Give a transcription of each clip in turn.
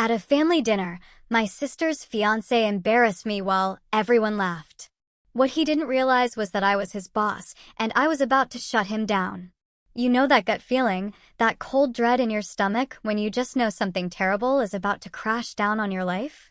At a family dinner, my sister's fiancé embarrassed me while everyone laughed. What he didn't realize was that I was his boss, and I was about to shut him down. You know that gut feeling, that cold dread in your stomach when you just know something terrible is about to crash down on your life?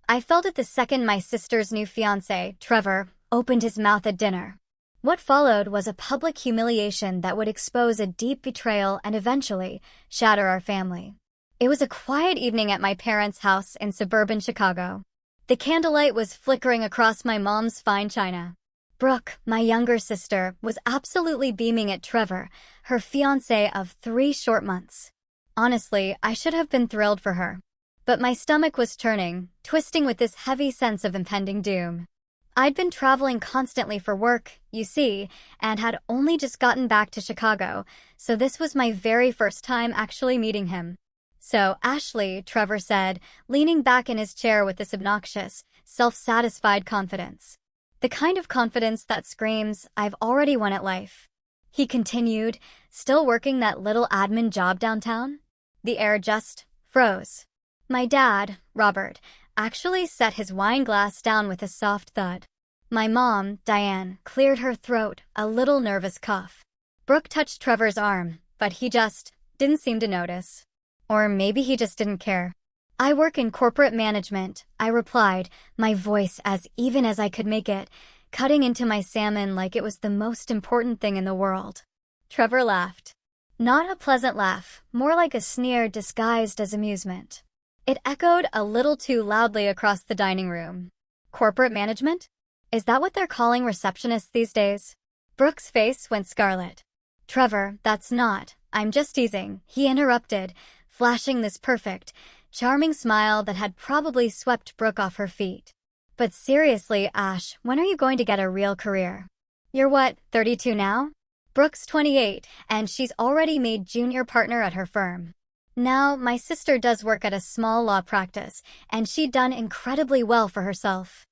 I felt it the second my sister's new fiancé, Trevor, opened his mouth at dinner. What followed was a public humiliation that would expose a deep betrayal and eventually shatter our family. It was a quiet evening at my parents' house in suburban Chicago. The candlelight was flickering across my mom's fine china. Brooke, my younger sister, was absolutely beaming at Trevor, her fiancé of 3 short months. Honestly, I should have been thrilled for her. But my stomach was turning, twisting with this heavy sense of impending doom. I'd been traveling constantly for work, you see, and had only just gotten back to Chicago, so this was my very first time actually meeting him. "So, Ashley," Trevor said, leaning back in his chair with this obnoxious, self-satisfied confidence. The kind of confidence that screams, "I've already won at life." He continued, still working that little admin job downtown. The air just froze. My dad, Robert, actually set his wine glass down with a soft thud. My mom, Diane, cleared her throat, a little nervous cough. Brooke touched Trevor's arm, but he just didn't seem to notice. Or maybe he just didn't care. "I work in corporate management," I replied, my voice as even as I could make it, cutting into my salmon like it was the most important thing in the world. Trevor laughed. Not a pleasant laugh, more like a sneer disguised as amusement. It echoed a little too loudly across the dining room. "Corporate management? Is that what they're calling receptionists these days?" Brooke's face went scarlet. "Trevor, that's not. I'm just teasing," he interrupted, flashing this perfect, charming smile that had probably swept Brooke off her feet. "But seriously, Ash, when are you going to get a real career? You're what, 32 now?" Brooke's 28, and she's already made junior partner at her firm. Now, my sister does work at a small law practice, and she'd done incredibly well for herself.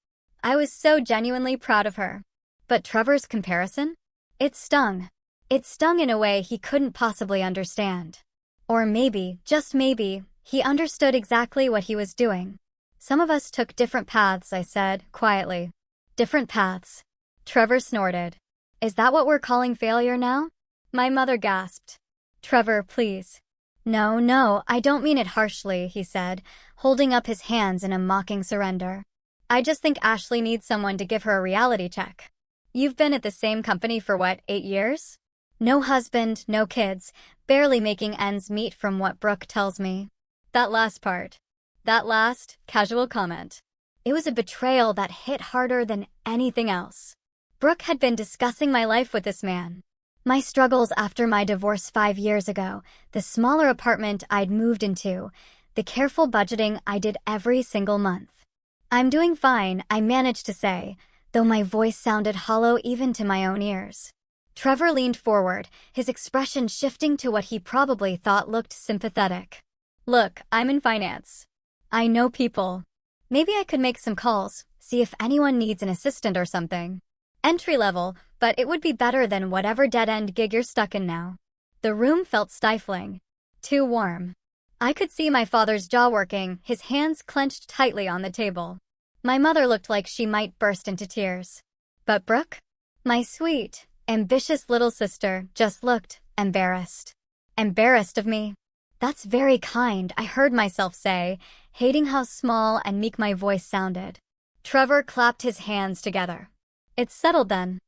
I was so genuinely proud of her. But Trevor's comparison? It stung. It stung in a way he couldn't possibly understand. Or maybe, just maybe, he understood exactly what he was doing. "Some of us took different paths," I said, quietly. "Different paths." Trevor snorted. "Is that what we're calling failure now?" My mother gasped. "Trevor, please." No, I don't mean it harshly," he said, holding up his hands in a mocking surrender. "I just think Ashley needs someone to give her a reality check. You've been at the same company for what, 8 years? No husband, no kids, barely making ends meet from what Brooke tells me." That last part. That last, casual comment. It was a betrayal that hit harder than anything else. Brooke had been discussing my life with this man. My struggles after my divorce 5 years ago, the smaller apartment I'd moved into, the careful budgeting I did every single month. "I'm doing fine," I managed to say, though my voice sounded hollow even to my own ears. Trevor leaned forward, his expression shifting to what he probably thought looked sympathetic. "Look, I'm in finance. I know people. Maybe I could make some calls, see if anyone needs an assistant or something. Entry level, but it would be better than whatever dead-end gig you're stuck in now." The room felt stifling. Too warm. I could see my father's jaw working, his hands clenched tightly on the table. My mother looked like she might burst into tears. But Brooke? My sweet, ambitious little sister just looked embarrassed. Embarrassed of me? "That's very kind," I heard myself say, hating how small and meek my voice sounded. Trevor clapped his hands together. "It's settled then.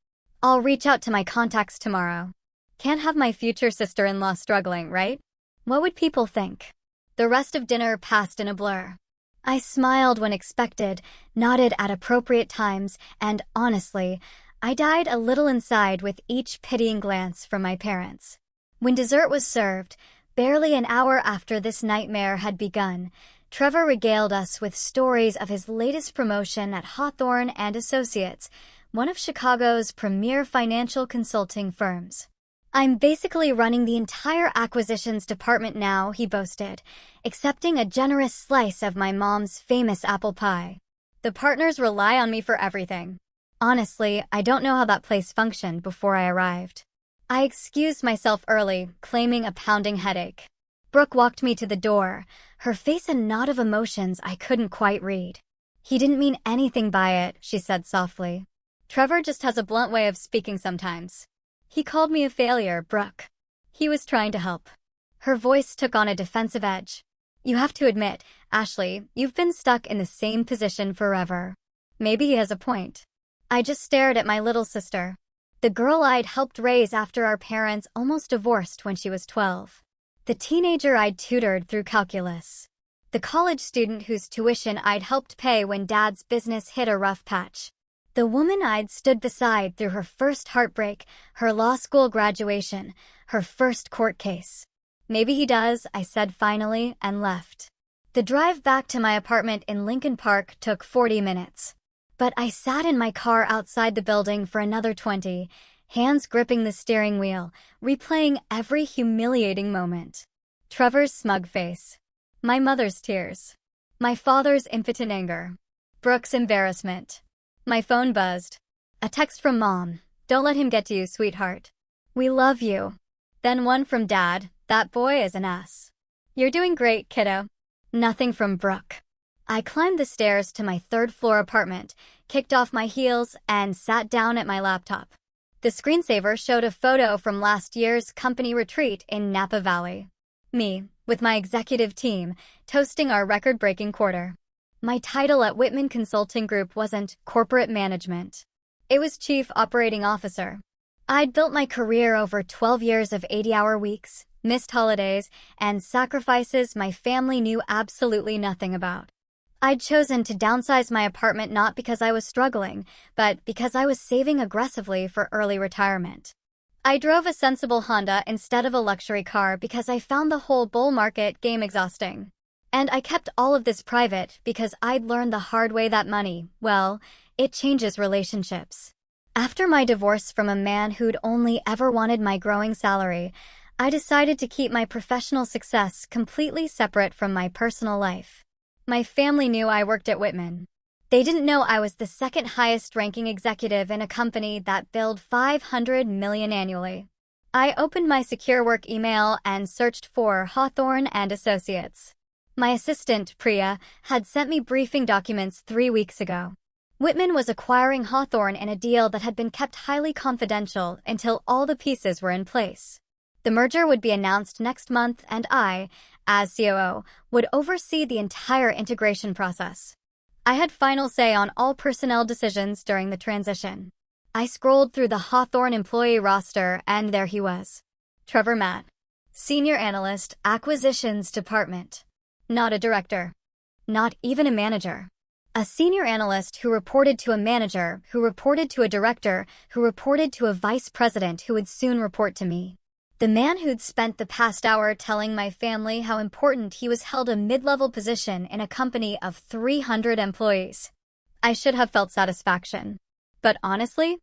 I'll reach out to my contacts tomorrow. Can't have my future sister-in-law struggling, right? What would people think?" The rest of dinner passed in a blur. I smiled when expected, nodded at appropriate times, and honestly, I died a little inside with each pitying glance from my parents. When dessert was served, barely an hour after this nightmare had begun, Trevor regaled us with stories of his latest promotion at Hawthorne and Associates, one of Chicago's premier financial consulting firms. "I'm basically running the entire acquisitions department now," he boasted, accepting a generous slice of my mom's famous apple pie. "The partners rely on me for everything." Honestly, I don't know how that place functioned before I arrived. I excused myself early, claiming a pounding headache. Brooke walked me to the door, her face a knot of emotions I couldn't quite read. "He didn't mean anything by it," she said softly. "Trevor just has a blunt way of speaking sometimes. He called me a failure, Brooke. He was trying to help." Her voice took on a defensive edge. "You have to admit, Ashley, you've been stuck in the same position forever. Maybe he has a point." I just stared at my little sister, the girl I'd helped raise after our parents almost divorced when she was 12. The teenager I'd tutored through calculus. The college student whose tuition I'd helped pay when Dad's business hit a rough patch. The woman I'd stood beside through her first heartbreak, her law school graduation, her first court case. "Maybe he does," I said finally, and left. The drive back to my apartment in Lincoln Park took 40 minutes. But I sat in my car outside the building for another 20, hands gripping the steering wheel, replaying every humiliating moment. Trevor's smug face. My mother's tears. My father's impotent anger. Brooke's embarrassment. My phone buzzed. A text from Mom. "Don't let him get to you, sweetheart. We love you." Then one from Dad. "That boy is an ass. You're doing great, kiddo." Nothing from Brooke. I climbed the stairs to my third-floor apartment, kicked off my heels, and sat down at my laptop. The screensaver showed a photo from last year's company retreat in Napa Valley. Me, with my executive team, toasting our record-breaking quarter. My title at Whitman Consulting Group wasn't corporate management. It was Chief Operating Officer. I'd built my career over 12 years of 80-hour weeks, missed holidays, and sacrifices my family knew absolutely nothing about. I'd chosen to downsize my apartment not because I was struggling, but because I was saving aggressively for early retirement. I drove a sensible Honda instead of a luxury car because I found the whole bull market game exhausting. And I kept all of this private because I'd learned the hard way that money, well, it changes relationships. After my divorce from a man who'd only ever wanted my growing salary, I decided to keep my professional success completely separate from my personal life. My family knew I worked at Whitman. They didn't know I was the second highest-ranking executive in a company that billed $500 million annually. I opened my secure work email and searched for Hawthorne and Associates. My assistant, Priya, had sent me briefing documents 3 weeks ago. Whitman was acquiring Hawthorne in a deal that had been kept highly confidential until all the pieces were in place. The merger would be announced next month, and I, as COO, would oversee the entire integration process. I had final say on all personnel decisions during the transition. I scrolled through the Hawthorne employee roster, and there he was. Trevor Matt, Senior Analyst, Acquisitions Department. Not a director. Not even a manager. A senior analyst who reported to a manager, who reported to a director, who reported to a vice president who would soon report to me. The man who'd spent the past hour telling my family how important he was held a mid-level position in a company of 300 employees. I should have felt satisfaction. But honestly,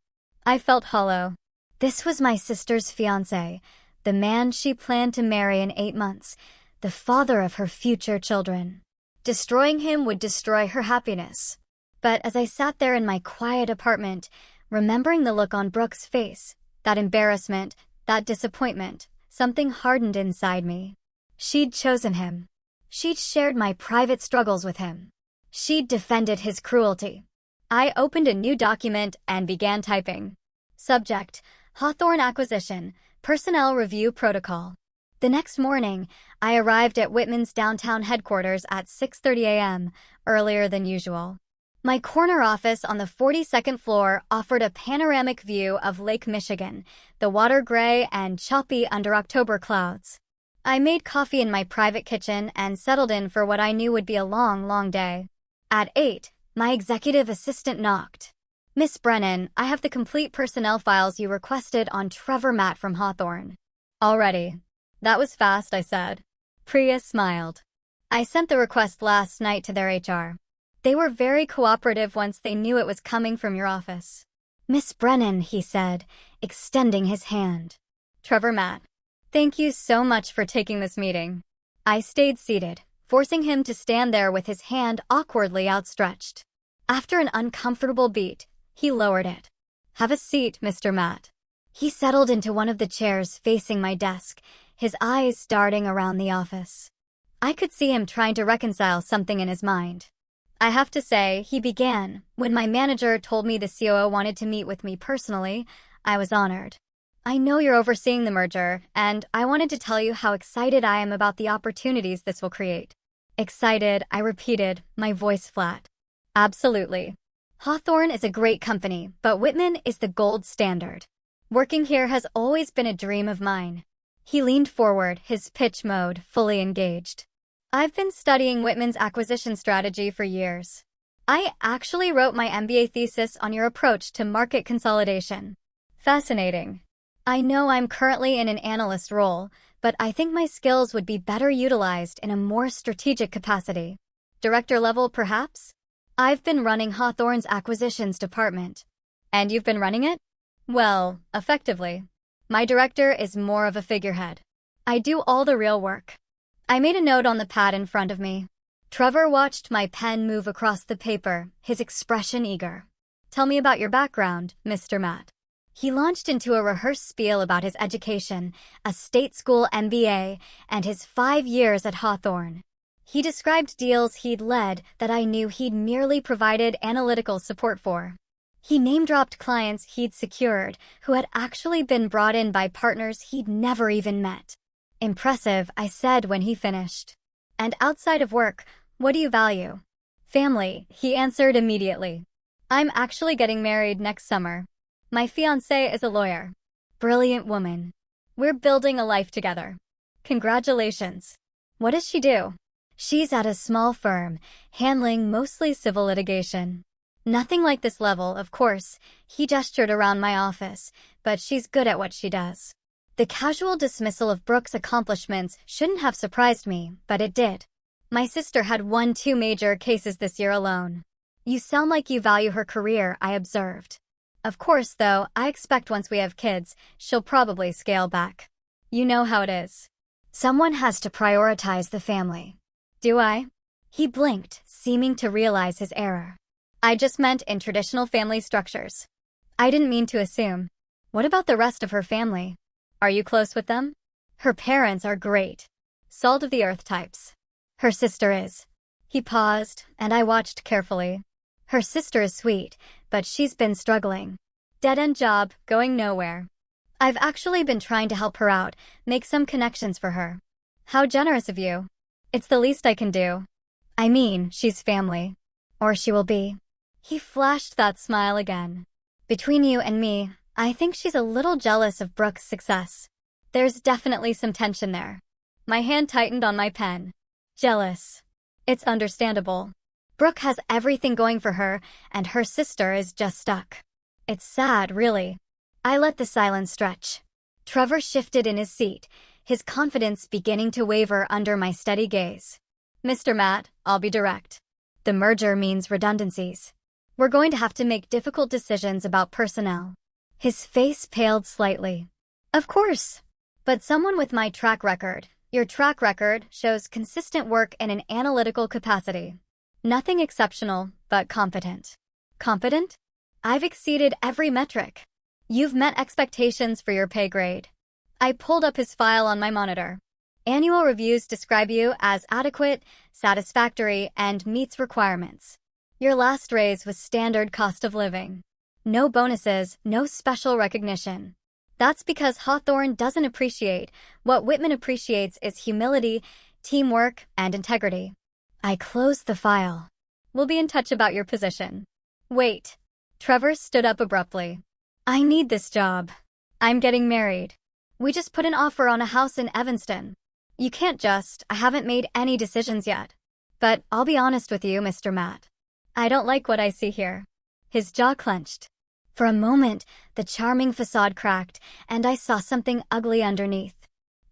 I felt hollow. This was my sister's fiancé, the man she planned to marry in 8 months, the father of her future children. Destroying him would destroy her happiness. But as I sat there in my quiet apartment, remembering the look on Brooke's face, that embarrassment, that disappointment, something hardened inside me. She'd chosen him. She'd shared my private struggles with him. She'd defended his cruelty. I opened a new document and began typing. Subject: Hawthorne Acquisition, Personnel Review Protocol. The next morning, I arrived at Whitman's downtown headquarters at 6:30 a.m., earlier than usual. My corner office on the 42nd floor offered a panoramic view of Lake Michigan, the water gray and choppy under October clouds. I made coffee in my private kitchen and settled in for what I knew would be a long, long day. At 8, my executive assistant knocked. "Miss Brennan, I have the complete personnel files you requested on Trevor Matt from Hawthorne." "Already." "That was fast," I said. Priya smiled. "I sent the request last night to their HR. They were very cooperative once they knew it was coming from your office." "Miss Brennan," he said, extending his hand. "Trevor Matt, thank you so much for taking this meeting." I stayed seated, forcing him to stand there with his hand awkwardly outstretched. After an uncomfortable beat, he lowered it. "Have a seat, Mr. Matt." He settled into one of the chairs facing my desk, his eyes darting around the office. I could see him trying to reconcile something in his mind. I have to say, he began. When my manager told me the COO wanted to meet with me personally, I was honored. I know you're overseeing the merger, and I wanted to tell you how excited I am about the opportunities this will create. Excited, I repeated, my voice flat. Absolutely. Hawthorne is a great company, but Whitman is the gold standard. Working here has always been a dream of mine. He leaned forward, his pitch mode fully engaged. I've been studying Whitman's acquisition strategy for years. I actually wrote my MBA thesis on your approach to market consolidation. Fascinating. I know I'm currently in an analyst role, but I think my skills would be better utilized in a more strategic capacity. Director level, perhaps? I've been running Hawthorne's acquisitions department. And you've been running it? Well, effectively. My director is more of a figurehead. I do all the real work. I made a note on the pad in front of me. Trevor watched my pen move across the paper, his expression eager. Tell me about your background, Mr. Matt. He launched into a rehearsed spiel about his education, a state school MBA, and his 5 years at Hawthorne. He described deals he'd led that I knew he'd merely provided analytical support for. He name-dropped clients he'd secured who had actually been brought in by partners he'd never even met. Impressive, I said when he finished. And outside of work, what do you value? Family, he answered immediately. I'm actually getting married next summer. My fiancé is a lawyer. Brilliant woman. We're building a life together. Congratulations. What does she do? She's at a small firm, handling mostly civil litigation. Nothing like this level, of course. He gestured around my office, but she's good at what she does. The casual dismissal of Brooke's accomplishments shouldn't have surprised me, but it did. My sister had won 2 major cases this year alone. You sound like you value her career, I observed. Of course, though, I expect once we have kids, she'll probably scale back. You know how it is. Someone has to prioritize the family. Do I? He blinked, seeming to realize his error. I just meant in traditional family structures. I didn't mean to assume. What about the rest of her family? Are you close with them? Her parents are great. Salt-of-the-earth types. Her sister is. He paused, and I watched carefully. Her sister is sweet, but she's been struggling. Dead-end job, going nowhere. I've actually been trying to help her out, make some connections for her. How generous of you. It's the least I can do. I mean, she's family. Or she will be. He flashed that smile again. Between you and me, I think she's a little jealous of Brooke's success. There's definitely some tension there. My hand tightened on my pen. Jealous. It's understandable. Brooke has everything going for her, and her sister is just stuck. It's sad, really. I let the silence stretch. Trevor shifted in his seat, his confidence beginning to waver under my steady gaze. Mr. Matt, I'll be direct. The merger means redundancies. We're going to have to make difficult decisions about personnel. His face paled slightly. Of course. But someone with my track record, your track record, shows consistent work in an analytical capacity. Nothing exceptional, but competent. Competent? I've exceeded every metric. You've met expectations for your pay grade. I pulled up his file on my monitor. Annual reviews describe you as adequate, satisfactory, and meets requirements. Your last raise was standard cost of living. No bonuses, no special recognition. That's because Hawthorne doesn't appreciate. What Whitman appreciates is humility, teamwork, and integrity. I closed the file. We'll be in touch about your position. Wait. Trevor stood up abruptly. I need this job. I'm getting married. We just put an offer on a house in Evanston. You can't just. I haven't made any decisions yet. But I'll be honest with you, Mr. Matt. I don't like what I see here. His jaw clenched. For a moment, the charming facade cracked, and I saw something ugly underneath.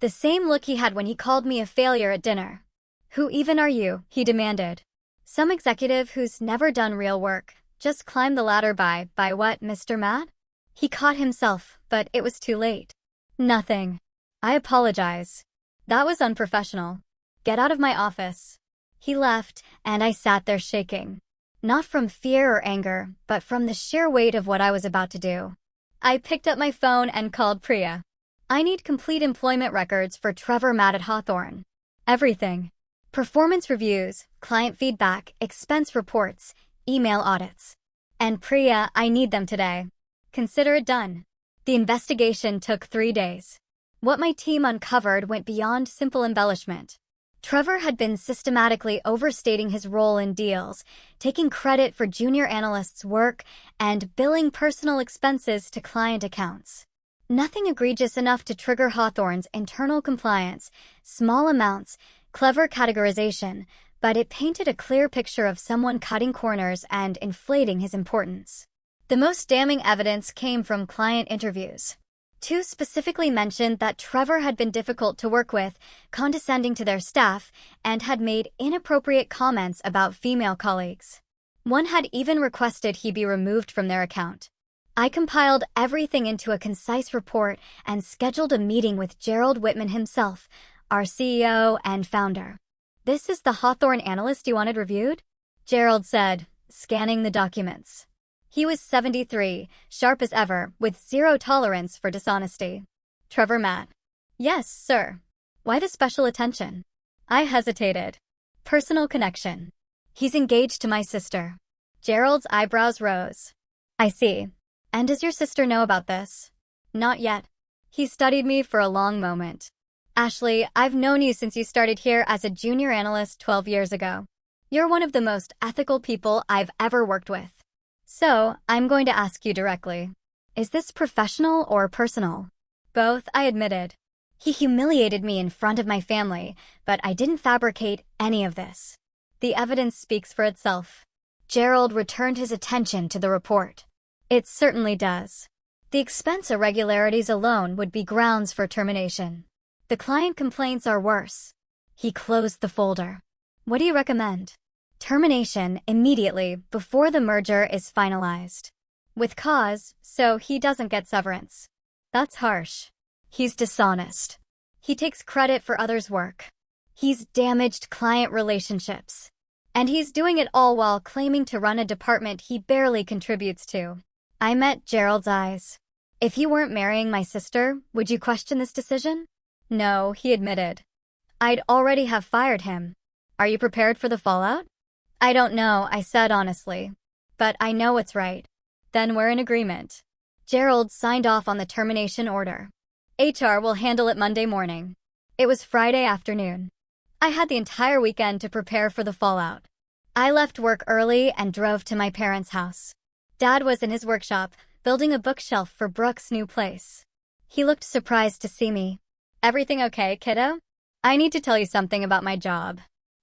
The same look he had when he called me a failure at dinner. Who even are you? He demanded. Some executive who's never done real work. Just climbed the ladder by what, Mr. Matt? He caught himself, but it was too late. Nothing. I apologize. That was unprofessional. Get out of my office. He left, and I sat there shaking. Not from fear or anger, but from the sheer weight of what I was about to do. I picked up my phone and called Priya. I need complete employment records for Trevor mad at Hawthorne. Everything. Performance reviews, client feedback, expense reports, email audits. And Priya, I need them today. Consider it done. The investigation took 3 days. What my team uncovered went beyond simple embellishment. Trevor had been systematically overstating his role in deals, taking credit for junior analysts' work, and billing personal expenses to client accounts. Nothing egregious enough to trigger Hawthorne's internal compliance, small amounts, clever categorization, but it painted a clear picture of someone cutting corners and inflating his importance. The most damning evidence came from client interviews. 2 specifically mentioned that Trevor had been difficult to work with, condescending to their staff, and had made inappropriate comments about female colleagues. 1 had even requested he be removed from their account. I compiled everything into a concise report and scheduled a meeting with Gerald Whitman himself, our CEO and founder. "This is the Hawthorne analyst you wanted reviewed?" Gerald said, scanning the documents. He was 73, sharp as ever, with zero tolerance for dishonesty. Trevor Matt. "Yes, sir. Why the special attention?" I hesitated. "Personal connection. He's engaged to my sister." Gerald's eyebrows rose. "I see. And does your sister know about this?" "Not yet." He studied me for a long moment. "Ashley, I've known you since you started here as a junior analyst 12 years ago. You're one of the most ethical people I've ever worked with. So, I'm going to ask you directly. Is this professional or personal?" "Both," I admitted. He humiliated me in front of my family, but I didn't fabricate any of this. The evidence speaks for itself. Gerald returned his attention to the report. "It certainly does. The expense irregularities alone would be grounds for termination. The client complaints are worse." He closed the folder. "What do you recommend?" "Termination immediately before the merger is finalized. With cause, so he doesn't get severance." "That's harsh." "He's dishonest. He takes credit for others' work. He's damaged client relationships. And he's doing it all while claiming to run a department he barely contributes to." I met Gerald's eyes. "If you weren't marrying my sister, would you question this decision?" "No," he admitted. "I'd already have fired him. Are you prepared for the fallout?" "I don't know," I said honestly. "But I know what's right." "Then we're in agreement." Gerald signed off on the termination order. "HR will handle it Monday morning." It was Friday afternoon. I had the entire weekend to prepare for the fallout. I left work early and drove to my parents' house. Dad was in his workshop, building a bookshelf for Brooke's new place. He looked surprised to see me. "Everything okay, kiddo?" "I need to tell you something about my job."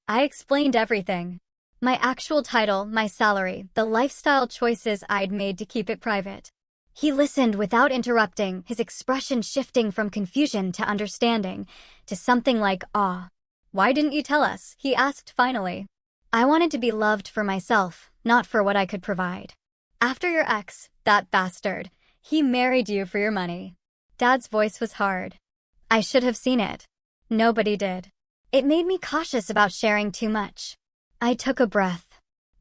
I explained everything. My actual title, my salary, the lifestyle choices I'd made to keep it private. He listened without interrupting, his expression shifting from confusion to understanding, to something like awe. "Why didn't you tell us?" he asked finally. "I wanted to be loved for myself, not for what I could provide. After your ex, that bastard, he married you for your money." Dad's voice was hard. I should have seen it. Nobody did. It made me cautious about sharing too much. I took a breath.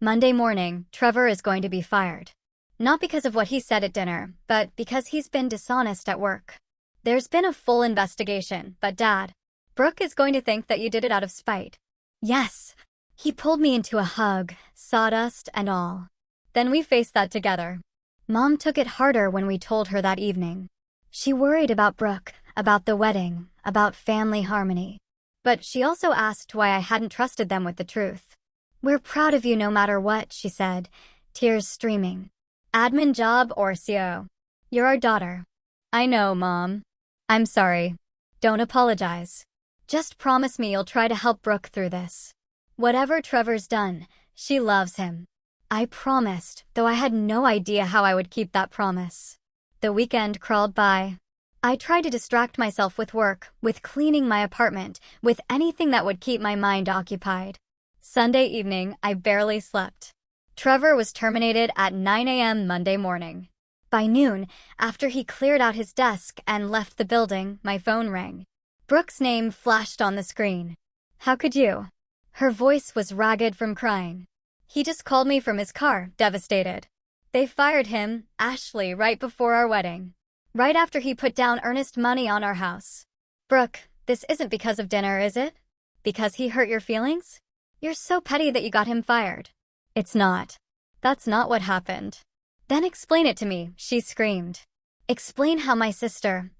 Monday morning, Trevor is going to be fired. Not because of what he said at dinner, but because he's been dishonest at work. There's been a full investigation, but Dad, Brooke is going to think that you did it out of spite. Yes. He pulled me into a hug, sawdust and all. Then we faced that together. Mom took it harder when we told her that evening. She worried about Brooke, about the wedding, about family harmony. But she also asked why I hadn't trusted them with the truth. "We're proud of you no matter what," she said, tears streaming. "Admin job or CO. You're our daughter." "I know, Mom. I'm sorry." "Don't apologize. Just promise me you'll try to help Brooke through this. Whatever Trevor's done, she loves him." I promised, though I had no idea how I would keep that promise. The weekend crawled by. I tried to distract myself with work, with cleaning my apartment, with anything that would keep my mind occupied. Sunday evening, I barely slept. Trevor was terminated at 9 a.m. Monday morning. By noon, after he cleared out his desk and left the building, my phone rang. Brooke's name flashed on the screen. "How could you?" Her voice was ragged from crying. "He just called me from his car, devastated. They fired him, Ashley, right before our wedding." Right after he put down earnest money on our house. Brooke, this isn't because of dinner, is it? Because he hurt your feelings? You're so petty that you got him fired. It's not. That's not what happened. Then explain it to me, she screamed. Explain how my sister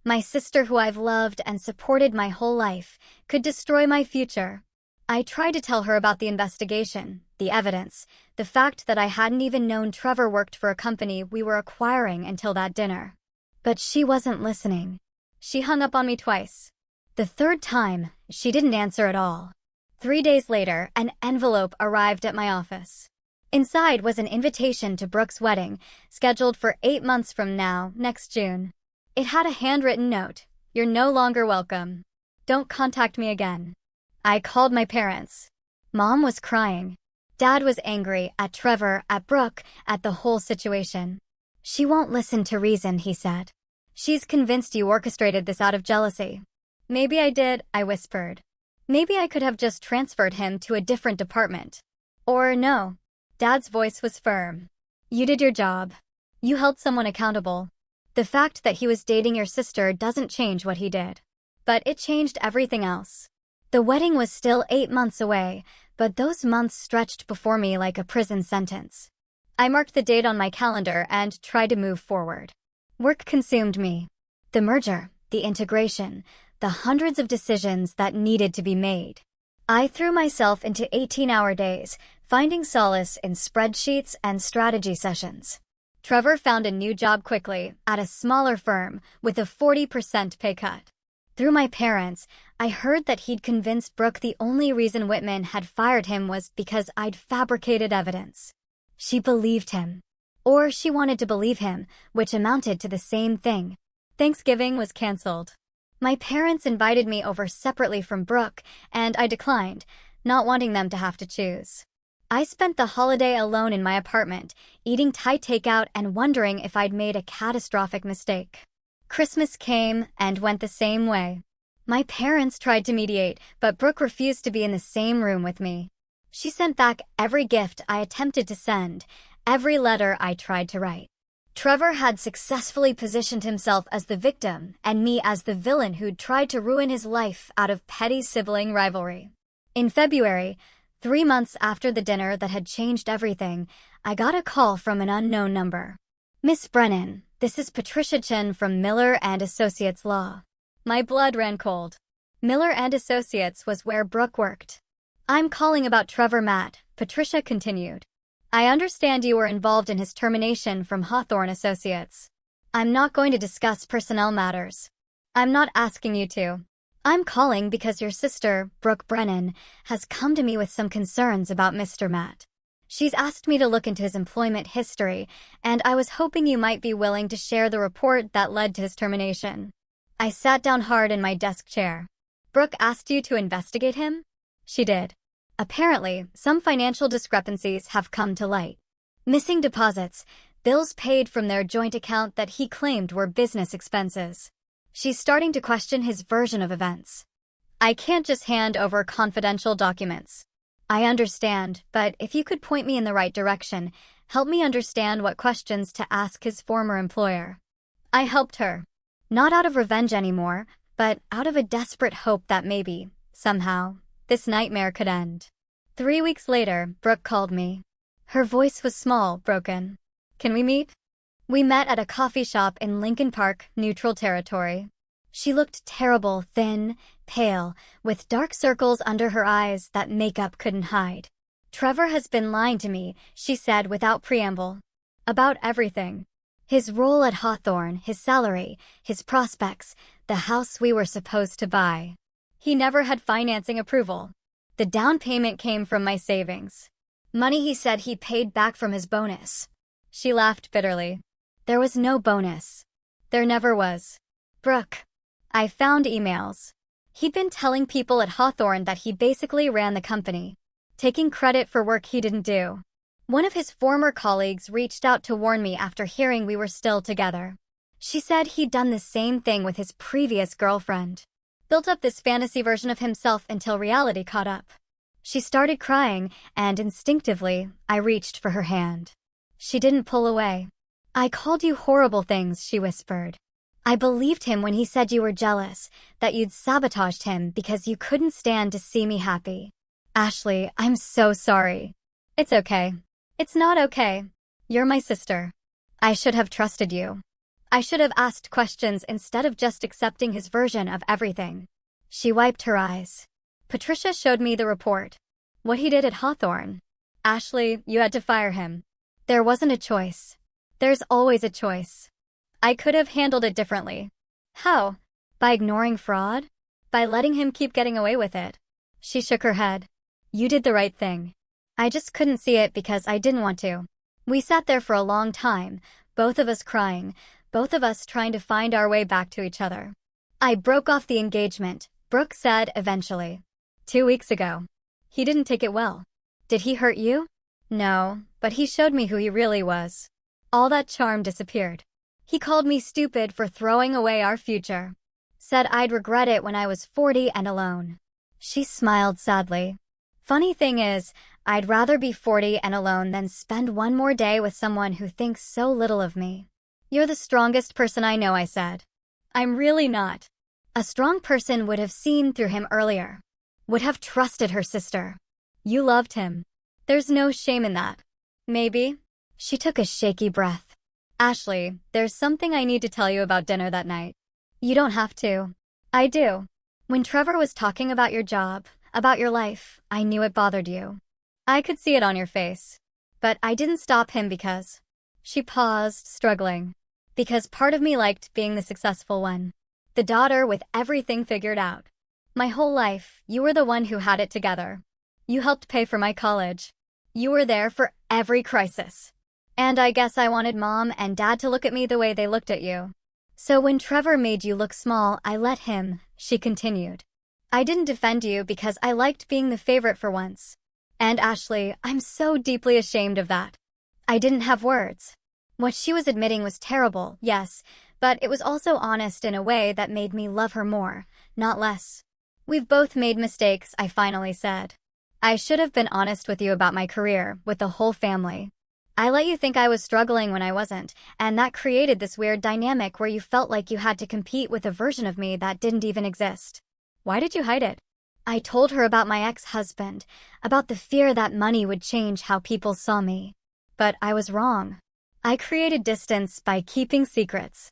who I've loved and supported my whole life, could destroy my future. I tried to tell her about the investigation, the evidence, the fact that I hadn't even known Trevor worked for a company we were acquiring until that dinner. But she wasn't listening. She hung up on me twice. The third time, she didn't answer at all. 3 days later, an envelope arrived at my office. Inside was an invitation to Brooke's wedding, scheduled for 8 months from now, next June. It had a handwritten note. You're no longer welcome. Don't contact me again. I called my parents. Mom was crying. Dad was angry at Trevor, at Brooke, at the whole situation. She won't listen to reason, he said. She's convinced you orchestrated this out of jealousy. Maybe I did, I whispered. Maybe I could have just transferred him to a different department. Or no. Dad's voice was firm. You did your job. You held someone accountable. The fact that he was dating your sister doesn't change what he did. But it changed everything else. The wedding was still 8 months away, but those months stretched before me like a prison sentence. I marked the date on my calendar and tried to move forward. Work consumed me. The merger, the integration, the hundreds of decisions that needed to be made. I threw myself into 18-hour days, finding solace in spreadsheets and strategy sessions. Trevor found a new job quickly, at a smaller firm, with a 40% pay cut. Through my parents, I heard that he'd convinced Brooke the only reason Whitman had fired him was because I'd fabricated evidence. She believed him. Or she wanted to believe him, which amounted to the same thing. Thanksgiving was canceled. My parents invited me over separately from Brooke, and I declined, not wanting them to have to choose. I spent the holiday alone in my apartment, eating Thai takeout and wondering if I'd made a catastrophic mistake. Christmas came and went the same way. My parents tried to mediate, but Brooke refused to be in the same room with me. She sent back every gift I attempted to send, every letter I tried to write. Trevor had successfully positioned himself as the victim and me as the villain who'd tried to ruin his life out of petty sibling rivalry. In February, 3 months after the dinner that had changed everything, I got a call from an unknown number. Miss Brennan, this is Patricia Chen from Miller and Associates Law. My blood ran cold. Miller and Associates was where Brooke worked. I'm calling about Trevor Matt, Patricia continued. I understand you were involved in his termination from Hawthorne Associates. I'm not going to discuss personnel matters. I'm not asking you to. I'm calling because your sister, Brooke Brennan, has come to me with some concerns about Mr. Matt. She's asked me to look into his employment history, and I was hoping you might be willing to share the report that led to his termination. I sat down hard in my desk chair. Brooke asked you to investigate him? She did. Apparently, some financial discrepancies have come to light. Missing deposits, bills paid from their joint account that he claimed were business expenses. She's starting to question his version of events. I can't just hand over confidential documents. I understand, but if you could point me in the right direction, help me understand what questions to ask his former employer. I helped her. Not out of revenge anymore, but out of a desperate hope that maybe, somehow, this nightmare could end. 3 weeks later, Brooke called me. Her voice was small, broken. Can we meet? We met at a coffee shop in Lincoln Park, neutral territory. She looked terrible, thin, pale, with dark circles under her eyes that makeup couldn't hide. Trevor has been lying to me, she said without preamble. About everything. His role at Hawthorne, his salary, his prospects, the house we were supposed to buy. He never had financing approval. The down payment came from my savings. Money he said he paid back from his bonus. She laughed bitterly. There was no bonus. There never was. Brooke. I found emails. He'd been telling people at Hawthorne that he basically ran the company, taking credit for work he didn't do. One of his former colleagues reached out to warn me after hearing we were still together. She said he'd done the same thing with his previous girlfriend. Built up this fantasy version of himself until reality caught up. She started crying, and instinctively, I reached for her hand. She didn't pull away. I called you horrible things, she whispered. I believed him when he said you were jealous, that you'd sabotaged him because you couldn't stand to see me happy. Ashley, I'm so sorry. It's okay. It's not okay. You're my sister. I should have trusted you. I should have asked questions instead of just accepting his version of everything. She wiped her eyes. Patricia showed me the report. What he did at Hawthorne. Ashley, you had to fire him. There wasn't a choice. There's always a choice. I could have handled it differently. How? By ignoring fraud? By letting him keep getting away with it? She shook her head. You did the right thing. I just couldn't see it because I didn't want to. We sat there for a long time, both of us crying, both of us trying to find our way back to each other. I broke off the engagement, Brooke said eventually. 2 weeks ago. He didn't take it well. Did he hurt you? No, but he showed me who he really was. All that charm disappeared. He called me stupid for throwing away our future. Said I'd regret it when I was 40 and alone. She smiled sadly. Funny thing is, I'd rather be 40 and alone than spend one more day with someone who thinks so little of me. You're the strongest person I know, I said. I'm really not. A strong person would have seen through him earlier. Would have trusted her sister. You loved him. There's no shame in that. Maybe. She took a shaky breath. Ashley, there's something I need to tell you about dinner that night. You don't have to. I do. When Trevor was talking about your job, about your life, I knew it bothered you. I could see it on your face. But I didn't stop him because... She paused, struggling. Because part of me liked being the successful one. The daughter with everything figured out. My whole life, you were the one who had it together. You helped pay for my college. You were there for every crisis. And I guess I wanted Mom and Dad to look at me the way they looked at you. So when Trevor made you look small, I let him, she continued. I didn't defend you because I liked being the favorite for once. And Ashley, I'm so deeply ashamed of that. I didn't have words. What she was admitting was terrible, yes, but it was also honest in a way that made me love her more, not less. We've both made mistakes, I finally said. I should have been honest with you about my career, with the whole family. I let you think I was struggling when I wasn't, and that created this weird dynamic where you felt like you had to compete with a version of me that didn't even exist. Why did you hide it? I told her about my ex-husband, about the fear that money would change how people saw me. But I was wrong. I created distance by keeping secrets.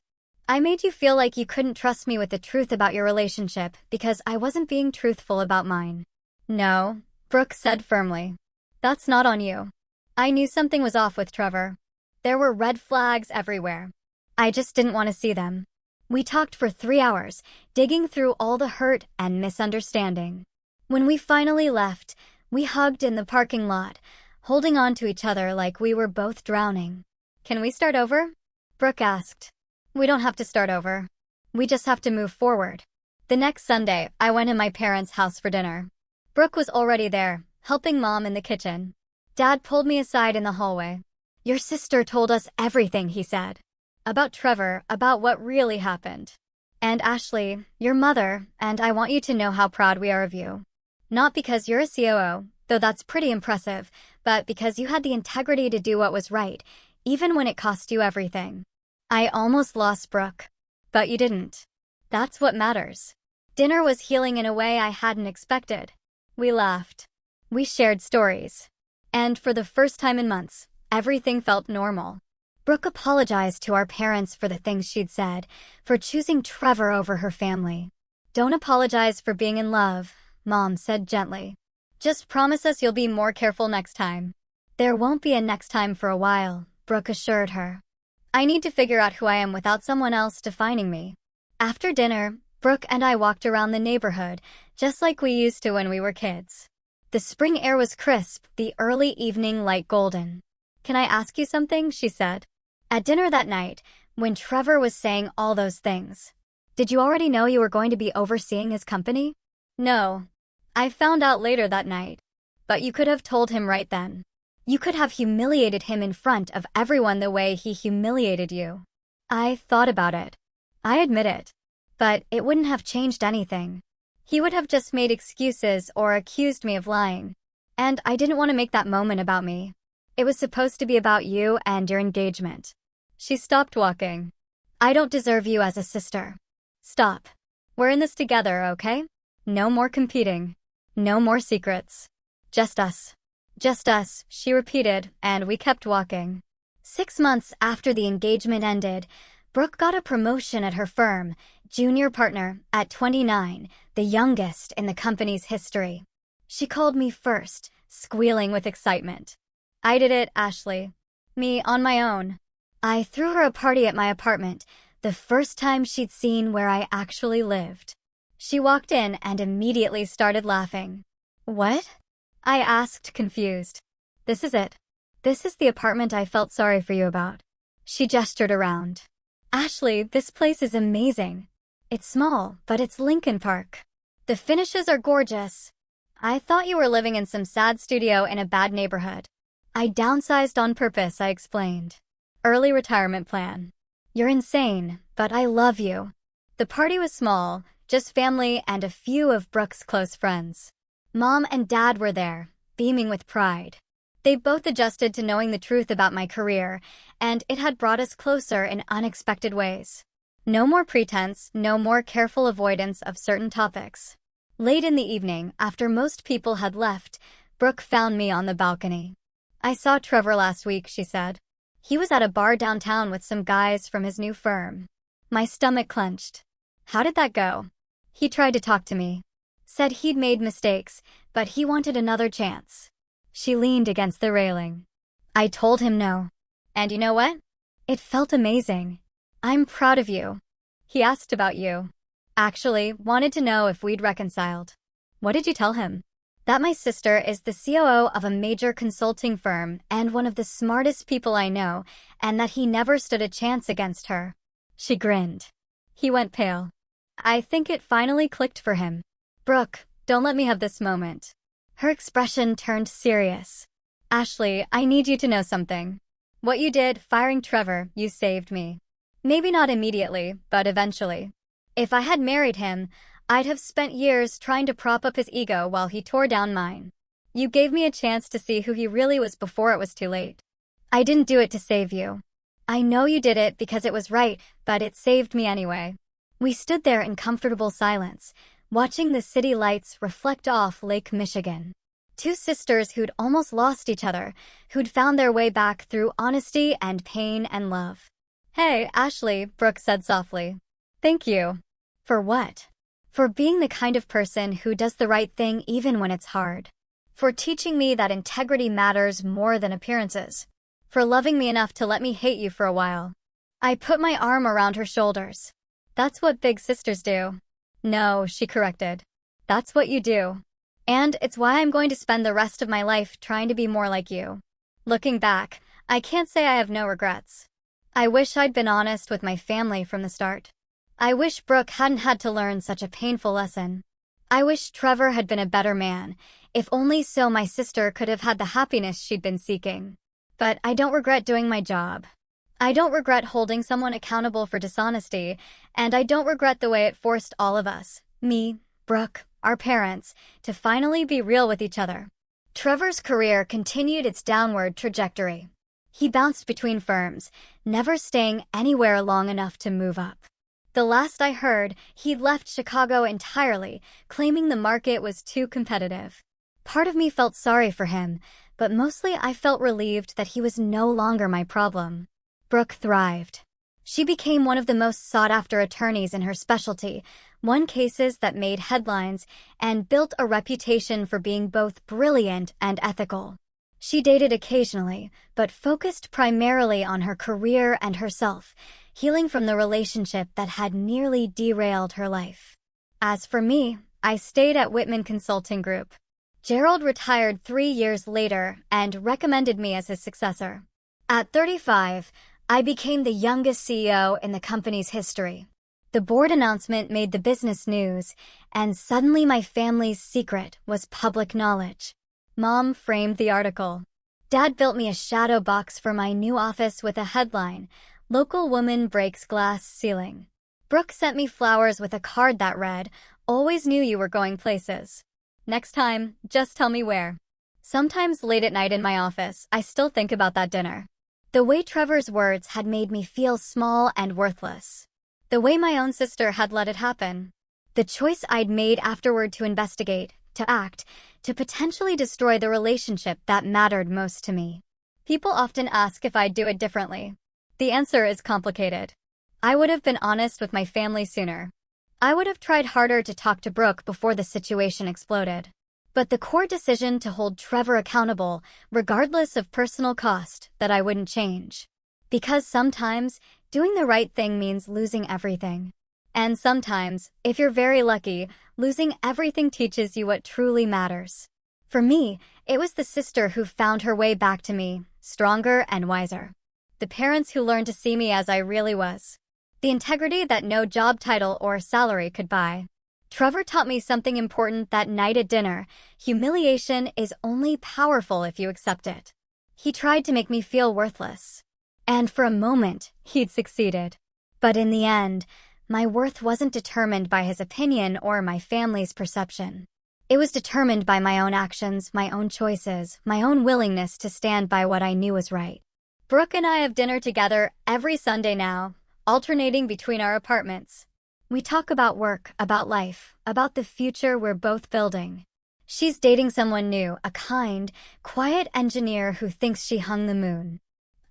I made you feel like you couldn't trust me with the truth about your relationship because I wasn't being truthful about mine. No, Brooke said firmly. That's not on you. I knew something was off with Trevor. There were red flags everywhere. I just didn't want to see them. We talked for 3 hours, digging through all the hurt and misunderstanding. When we finally left, we hugged in the parking lot, holding on to each other like we were both drowning. Can we start over? Brooke asked. We don't have to start over. We just have to move forward. The next Sunday, I went in my parents' house for dinner. Brooke was already there, helping Mom in the kitchen. Dad pulled me aside in the hallway. Your sister told us everything, he said. About Trevor, about what really happened. And Ashley, your mother, and I want you to know how proud we are of you. Not because you're a COO, though that's pretty impressive, but because you had the integrity to do what was right, even when it cost you everything. I almost lost Brooke. But you didn't. That's what matters. Dinner was healing in a way I hadn't expected. We laughed. We shared stories. And for the first time in months, everything felt normal. Brooke apologized to our parents for the things she'd said, for choosing Trevor over her family. Don't apologize for being in love, Mom said gently. Just promise us you'll be more careful next time. There won't be a next time for a while, Brooke assured her. I need to figure out who I am without someone else defining me. After dinner, Brooke and I walked around the neighborhood, just like we used to when we were kids. The spring air was crisp, the early evening light golden. Can I ask you something? She said. At dinner that night, when Trevor was saying all those things, did you already know you were going to be overseeing his company? No. I found out later that night. But you could have told him right then. You could have humiliated him in front of everyone the way he humiliated you. I thought about it. I admit it. But it wouldn't have changed anything. He would have just made excuses or accused me of lying. And I didn't want to make that moment about me. It was supposed to be about you and your engagement. She stopped walking. I don't deserve you as a sister. Stop. We're in this together, okay? No more competing. No more secrets. Just us. Just us, she repeated, and we kept walking. 6 months after the engagement ended, Brooke got a promotion at her firm, junior partner, at 29, the youngest in the company's history. She called me first, squealing with excitement. I did it, Ashley. Me on my own. I threw her a party at my apartment, the first time she'd seen where I actually lived. She walked in and immediately started laughing. What? I asked, confused. This is it. This is the apartment I felt sorry for you about. She gestured around. Ashley, this place is amazing. It's small, but it's Lincoln Park. The finishes are gorgeous. I thought you were living in some sad studio in a bad neighborhood. I downsized on purpose, I explained. Early retirement plan. You're insane, but I love you. The party was small, just family and a few of Brooke's close friends. Mom and Dad were there, beaming with pride. They both adjusted to knowing the truth about my career, and it had brought us closer in unexpected ways. No more pretense, no more careful avoidance of certain topics. Late in the evening, after most people had left, Brooke found me on the balcony. I saw Trevor last week, she said. He was at a bar downtown with some guys from his new firm. My stomach clenched. How did that go? He tried to talk to me. Said he'd made mistakes, but he wanted another chance. She leaned against the railing. I told him no. And you know what? It felt amazing. I'm proud of you. He asked about you. Actually, wanted to know if we'd reconciled. What did you tell him? That my sister is the COO of a major consulting firm and one of the smartest people I know, and that he never stood a chance against her. She grinned. He went pale. I think it finally clicked for him. Brooke, don't let me have this moment. Her expression turned serious. Ashley, I need you to know something. What you did, firing Trevor, you saved me. Maybe not immediately, but eventually. If I had married him, I'd have spent years trying to prop up his ego while he tore down mine. You gave me a chance to see who he really was before it was too late. I didn't do it to save you. I know you did it because it was right, but it saved me anyway. We stood there in comfortable silence, watching the city lights reflect off Lake Michigan. Two sisters who'd almost lost each other, who'd found their way back through honesty and pain and love. Hey, Ashley, Brooke said softly. Thank you. For what? For being the kind of person who does the right thing even when it's hard. For teaching me that integrity matters more than appearances. For loving me enough to let me hate you for a while. I put my arm around her shoulders. That's what big sisters do. No, she corrected. That's what you do. And it's why I'm going to spend the rest of my life trying to be more like you. Looking back, I can't say I have no regrets. I wish I'd been honest with my family from the start. I wish Brooke hadn't had to learn such a painful lesson. I wish Trevor had been a better man, if only so my sister could have had the happiness she'd been seeking. But I don't regret doing my job. I don't regret holding someone accountable for dishonesty, and I don't regret the way it forced all of us, me, Brooke, our parents, to finally be real with each other. Trevor's career continued its downward trajectory. He bounced between firms, never staying anywhere long enough to move up. The last I heard, he'd left Chicago entirely, claiming the market was too competitive. Part of me felt sorry for him, but mostly I felt relieved that he was no longer my problem. Brooke thrived. She became one of the most sought-after attorneys in her specialty, won cases that made headlines, and built a reputation for being both brilliant and ethical. She dated occasionally, but focused primarily on her career and herself, healing from the relationship that had nearly derailed her life. As for me, I stayed at Whitman Consulting Group. Gerald retired 3 years later and recommended me as his successor. At 35, I became the youngest CEO in the company's history. The board announcement made the business news, and suddenly my family's secret was public knowledge. Mom framed the article. Dad built me a shadow box for my new office with a headline, "Local Woman Breaks Glass Ceiling." Brooke sent me flowers with a card that read, "Always knew you were going places. Next time, just tell me where." Sometimes late at night in my office, I still think about that dinner. The way Trevor's words had made me feel small and worthless. The way my own sister had let it happen. The choice I'd made afterward to investigate, to act, to potentially destroy the relationship that mattered most to me. People often ask if I'd do it differently. The answer is complicated. I would have been honest with my family sooner. I would have tried harder to talk to Brooke before the situation exploded. But the core decision to hold Trevor accountable, regardless of personal cost, that I wouldn't change. Because sometimes, doing the right thing means losing everything. And sometimes, if you're very lucky, losing everything teaches you what truly matters. For me, it was the sister who found her way back to me, stronger and wiser. The parents who learned to see me as I really was. The integrity that no job title or salary could buy. Trevor taught me something important that night at dinner. Humiliation is only powerful if you accept it. He tried to make me feel worthless. And for a moment, he'd succeeded. But in the end, my worth wasn't determined by his opinion or my family's perception. It was determined by my own actions, my own choices, my own willingness to stand by what I knew was right. Brooke and I have dinner together every Sunday now, alternating between our apartments. We talk about work, about life, about the future we're both building. She's dating someone new, a kind, quiet engineer who thinks she hung the moon.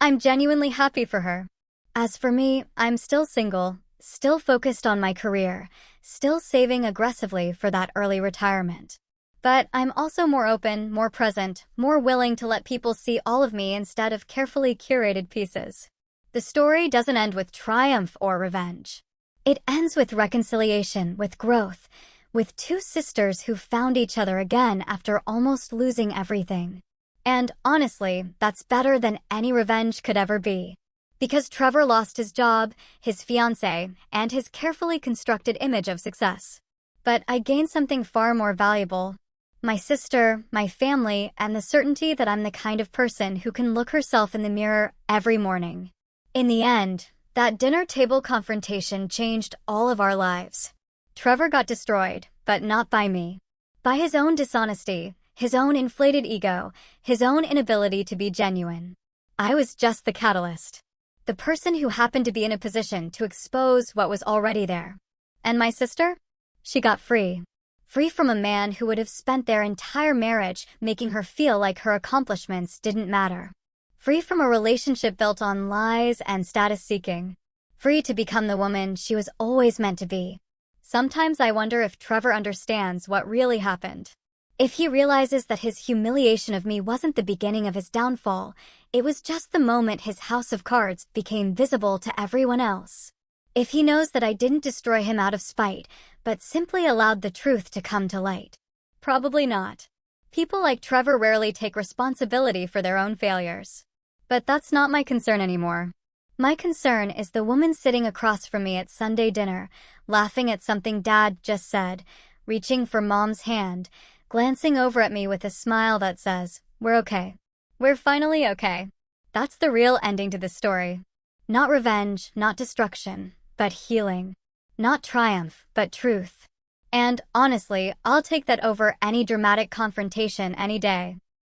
I'm genuinely happy for her. As for me, I'm still single, still focused on my career, still saving aggressively for that early retirement. But I'm also more open, more present, more willing to let people see all of me instead of carefully curated pieces. The story doesn't end with triumph or revenge. It ends with reconciliation, with growth, with two sisters who found each other again after almost losing everything. And honestly, that's better than any revenge could ever be. Because Trevor lost his job, his fiancé, and his carefully constructed image of success. But I gained something far more valuable. My sister, my family, and the certainty that I'm the kind of person who can look herself in the mirror every morning. In the end, that dinner table confrontation changed all of our lives. Trevor got destroyed, but not by me. By his own dishonesty, his own inflated ego, his own inability to be genuine. I was just the catalyst. The person who happened to be in a position to expose what was already there. And my sister? She got free. Free from a man who would have spent their entire marriage making her feel like her accomplishments didn't matter. Free from a relationship built on lies and status-seeking. Free to become the woman she was always meant to be. Sometimes I wonder if Trevor understands what really happened. If he realizes that his humiliation of me wasn't the beginning of his downfall, it was just the moment his house of cards became visible to everyone else. If he knows that I didn't destroy him out of spite, but simply allowed the truth to come to light. Probably not. People like Trevor rarely take responsibility for their own failures. But that's not my concern anymore. My concern is the woman sitting across from me at Sunday dinner, laughing at something Dad just said, reaching for Mom's hand, glancing over at me with a smile that says, "We're okay. We're finally okay." That's the real ending to this story. Not revenge, not destruction, but healing. Not triumph, but truth. And honestly, I'll take that over any dramatic confrontation any day.